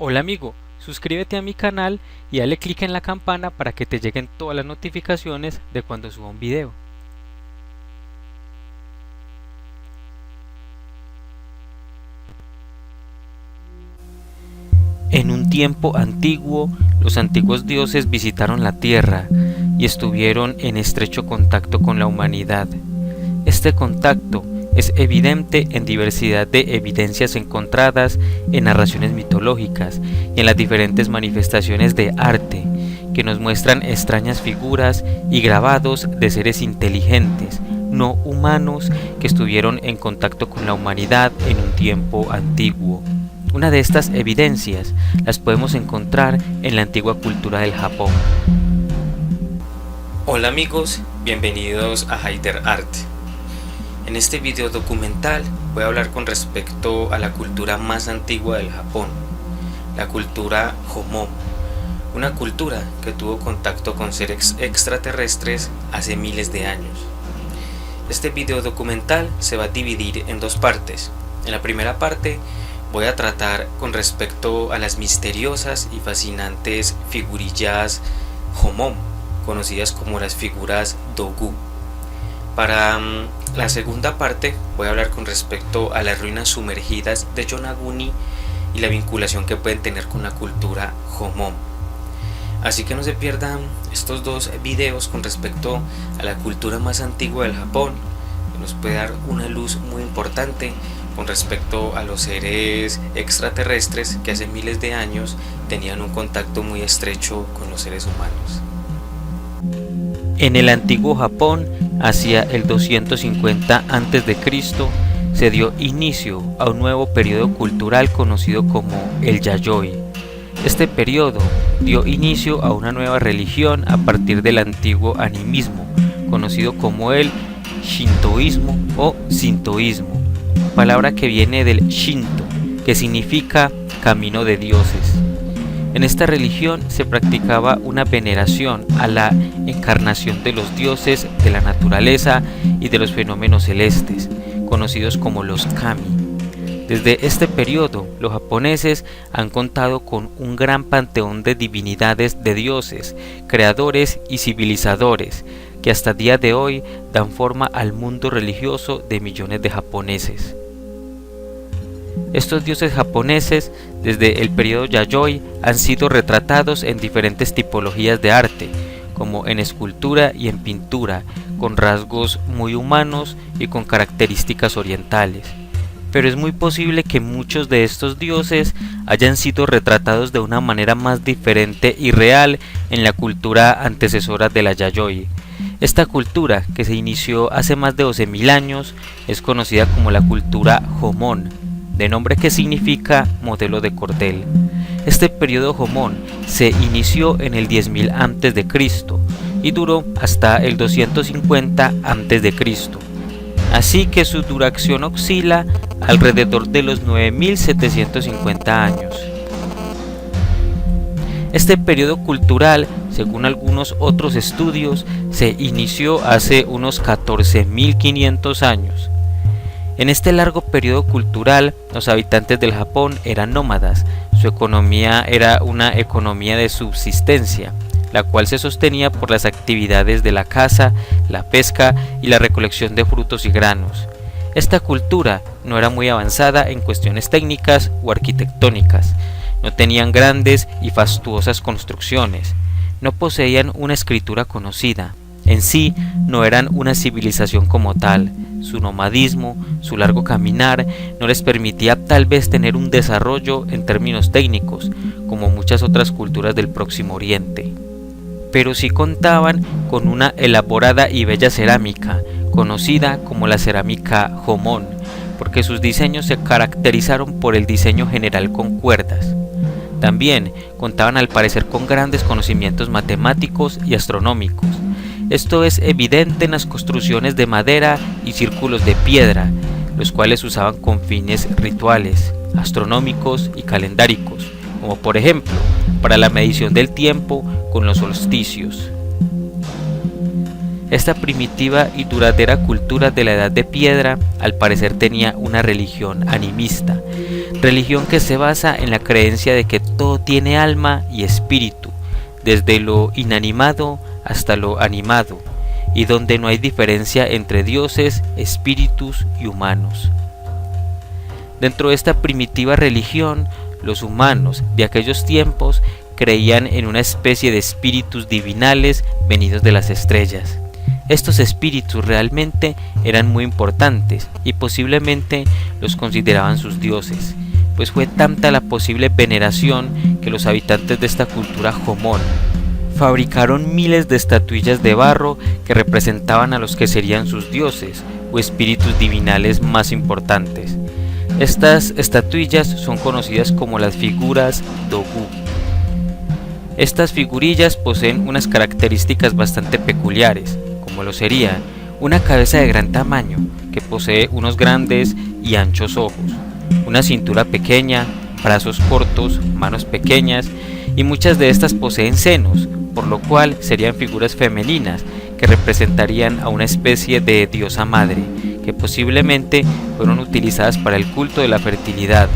Hola amigo, suscríbete a mi canal y dale clic en la campana para que te lleguen todas las notificaciones de cuando suba un video. En un tiempo antiguo, los antiguos dioses visitaron la tierra y estuvieron en estrecho contacto con la humanidad. Este contacto es evidente en diversidad de evidencias encontradas en narraciones mitológicas y en las diferentes manifestaciones de arte que nos muestran extrañas figuras y grabados de seres inteligentes, no humanos, que estuvieron en contacto con la humanidad en un tiempo antiguo. Una de estas evidencias las podemos encontrar en la antigua cultura del Japón. Hola amigos, bienvenidos a Haider Art. En este video documental voy a hablar con respecto a la cultura más antigua del Japón, la cultura Jomon, una cultura que tuvo contacto con seres extraterrestres hace miles de años. Este video documental se va a dividir en dos partes. En la primera parte voy a tratar con respecto a las misteriosas y fascinantes figurillas Jomon, conocidas como las figuras Dogu. Para la segunda parte voy a hablar con respecto a las ruinas sumergidas de Yonaguni y la vinculación que pueden tener con la cultura Jomon. Así que no se pierdan estos dos videos con respecto a la cultura más antigua del Japón, que nos puede dar una luz muy importante con respecto a los seres extraterrestres que hace miles de años tenían un contacto muy estrecho con los seres humanos. En el antiguo Japón, hacia el 250 a.C., se dio inicio a un nuevo periodo cultural conocido como el Yayoi. Este periodo dio inicio a una nueva religión a partir del antiguo animismo, conocido como el Shintoísmo o Sintoísmo, palabra que viene del Shinto, que significa camino de dioses. En esta religión se practicaba una veneración a la encarnación de los dioses de la naturaleza y de los fenómenos celestes, conocidos como los kami. Desde este periodo, los japoneses han contado con un gran panteón de divinidades de dioses, creadores y civilizadores, que hasta el día de hoy dan forma al mundo religioso de millones de japoneses. Estos dioses japoneses, desde el periodo Yayoi, han sido retratados en diferentes tipologías de arte, como en escultura y en pintura, con rasgos muy humanos y con características orientales. Pero es muy posible que muchos de estos dioses hayan sido retratados de una manera más diferente y real en la cultura antecesora de la Yayoi. Esta cultura, que se inició hace más de 12.000 años, es conocida como la cultura Jomon, de nombre que significa modelo de cordel. Este periodo Jomon se inició en el 10.000 a.C. y duró hasta el 250 a.C., así que su duración oscila alrededor de los 9.750 años. Este periodo cultural, según algunos otros estudios, se inició hace unos 14.500 años. En este largo periodo cultural, los habitantes del Japón eran nómadas. Su economía era una economía de subsistencia, la cual se sostenía por las actividades de la caza, la pesca y la recolección de frutos y granos. Esta cultura no era muy avanzada en cuestiones técnicas o arquitectónicas, no tenían grandes y fastuosas construcciones, no poseían una escritura conocida. En sí, no eran una civilización como tal. Su nomadismo, su largo caminar, no les permitía tal vez tener un desarrollo en términos técnicos, como muchas otras culturas del Próximo Oriente. Pero sí contaban con una elaborada y bella cerámica, conocida como la cerámica Jomon, porque sus diseños se caracterizaron por el diseño general con cuerdas. También contaban al parecer con grandes conocimientos matemáticos y astronómicos. Esto es evidente en las construcciones de madera y círculos de piedra, los cuales usaban con fines rituales, astronómicos y calendáricos, como por ejemplo para la medición del tiempo con los solsticios. Esta primitiva y duradera cultura de la Edad de Piedra al parecer tenía una religión animista, religión que se basa en la creencia de que todo tiene alma y espíritu, desde lo inanimado hasta lo animado, y donde no hay diferencia entre dioses, espíritus y humanos. Dentro de esta primitiva religión, los humanos de aquellos tiempos creían en una especie de espíritus divinales venidos de las estrellas. Estos espíritus realmente eran muy importantes y posiblemente los consideraban sus dioses, pues fue tanta la posible veneración que los habitantes de esta cultura Jomón fabricaron miles de estatuillas de barro que representaban a los que serían sus dioses o espíritus divinales más importantes. Estas estatuillas son conocidas como las figuras Dogu. Estas figurillas poseen unas características bastante peculiares, como lo sería una cabeza de gran tamaño que posee unos grandes y anchos ojos, una cintura pequeña, brazos cortos, manos pequeñas, y muchas de estas poseen senos, por lo cual serían figuras femeninas que representarían a una especie de diosa madre, que posiblemente fueron utilizadas para el culto de la fertilidad.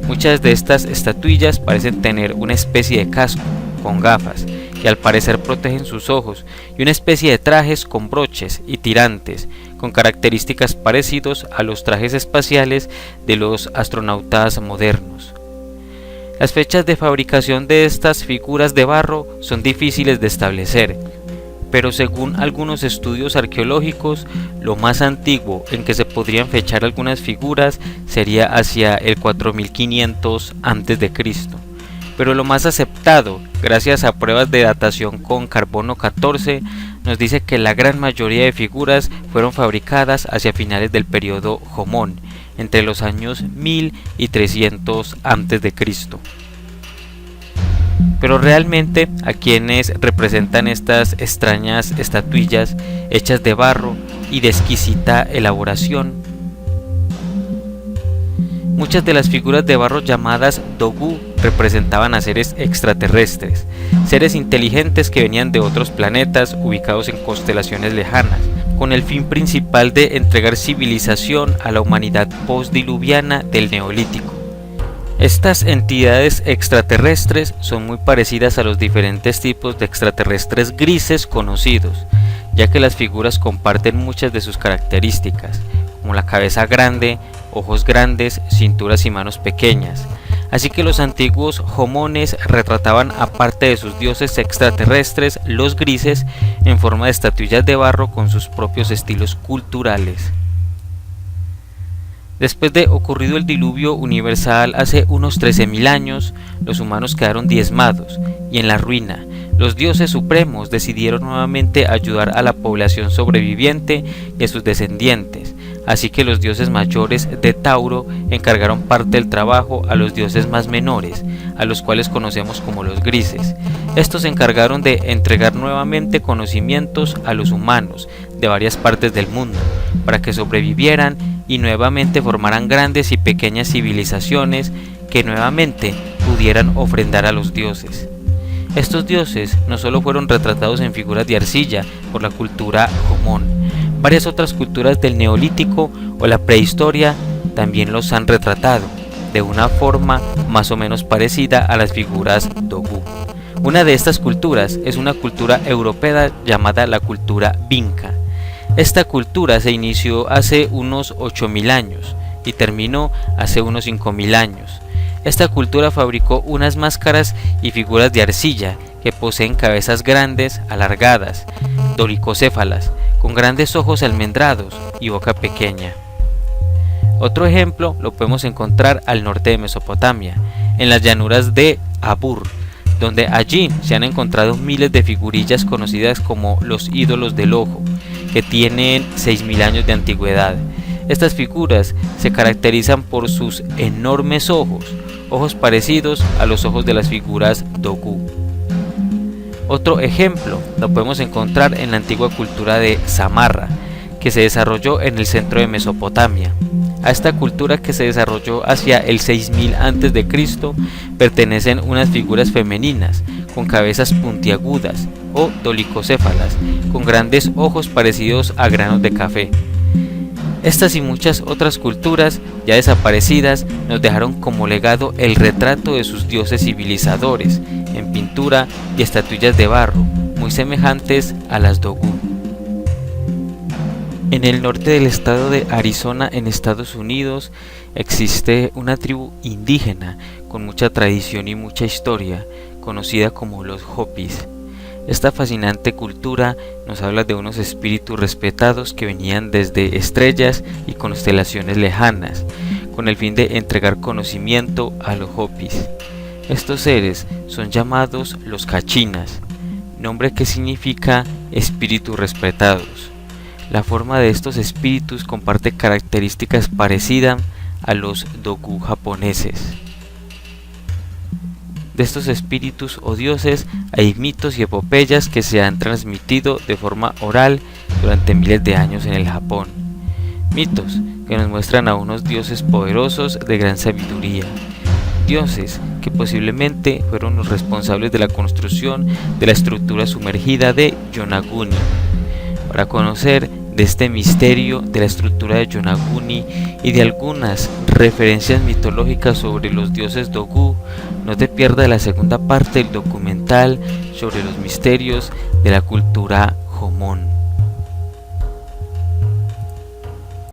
Muchas de estas estatuillas parecen tener una especie de casco con gafas, que al parecer protegen sus ojos, y una especie de trajes con broches y tirantes, con características parecidos a los trajes espaciales de los astronautas modernos. Las fechas de fabricación de estas figuras de barro son difíciles de establecer, pero según algunos estudios arqueológicos, lo más antiguo en que se podrían fechar algunas figuras sería hacia el 4500 a.C., pero lo más aceptado, gracias a pruebas de datación con carbono 14, nos dice que la gran mayoría de figuras fueron fabricadas hacia finales del periodo Jomón, entre los años 1000 y 300 a.C. Pero realmente, a quienes representan estas extrañas estatuillas hechas de barro y de exquisita elaboración. Muchas de las figuras de barro llamadas Dogu representaban a seres extraterrestres, seres inteligentes que venían de otros planetas ubicados en constelaciones lejanas, con el fin principal de entregar civilización a la humanidad postdiluviana del Neolítico. Estas entidades extraterrestres son muy parecidas a los diferentes tipos de extraterrestres grises conocidos, ya que las figuras comparten muchas de sus características, como la cabeza grande, ojos grandes, cinturas y manos pequeñas. Así que los antiguos jomones retrataban, aparte de sus dioses extraterrestres, los grises, en forma de estatuillas de barro con sus propios estilos culturales. Después de ocurrido el diluvio universal hace unos 13.000 años, los humanos quedaron diezmados y en la ruina. Los dioses supremos decidieron nuevamente ayudar a la población sobreviviente y a sus descendientes, así que los dioses mayores de Tauro encargaron parte del trabajo a los dioses más menores, a los cuales conocemos como los grises. Estos se encargaron de entregar nuevamente conocimientos a los humanos de varias partes del mundo, para que sobrevivieran y nuevamente formaran grandes y pequeñas civilizaciones que nuevamente pudieran ofrendar a los dioses. Estos dioses no solo fueron retratados en figuras de arcilla por la cultura Jomón, varias otras culturas del Neolítico o la prehistoria también los han retratado, de una forma más o menos parecida a las figuras Dogu. Una de estas culturas es una cultura europea llamada la cultura Vinca. Esta cultura se inició hace unos 8.000 años y terminó hace unos 5.000 años. Esta cultura fabricó unas máscaras y figuras de arcilla que poseen cabezas grandes, alargadas, dolicocéfalas, con grandes ojos almendrados y boca pequeña. Otro ejemplo lo podemos encontrar al norte de Mesopotamia, en las llanuras de Abur, donde allí se han encontrado miles de figurillas conocidas como los ídolos del ojo, que tienen 6.000 años de antigüedad. Estas figuras se caracterizan por sus enormes ojos parecidos a los ojos de las figuras Dogu. Otro ejemplo lo podemos encontrar en la antigua cultura de Samarra, que se desarrolló en el centro de Mesopotamia. A esta cultura, que se desarrolló hacia el 6000 a.C., pertenecen unas figuras femeninas con cabezas puntiagudas o dolicocéfalas, con grandes ojos parecidos a granos de café. Estas y muchas otras culturas ya desaparecidas nos dejaron como legado el retrato de sus dioses civilizadores en pintura y estatuillas de barro, muy semejantes a las Dogu. En el norte del estado de Arizona, en Estados Unidos, existe una tribu indígena con mucha tradición y mucha historia, conocida como los Hopis. Esta fascinante cultura nos habla de unos espíritus respetados que venían desde estrellas y constelaciones lejanas, con el fin de entregar conocimiento a los Hopis. Estos seres son llamados los Kachinas, nombre que significa espíritus respetados. La forma de estos espíritus comparte características parecidas a los Dogu japoneses. De estos espíritus o dioses hay mitos y epopeyas que se han transmitido de forma oral durante miles de años en el Japón. Mitos que nos muestran a unos dioses poderosos de gran sabiduría. Dioses que posiblemente fueron los responsables de la construcción de la estructura sumergida de Yonaguni. Para conocer de este misterio de la estructura de Yonaguni y de algunas referencias mitológicas sobre los dioses Dogu, no te pierdas la segunda parte del documental sobre los misterios de la cultura Jomon.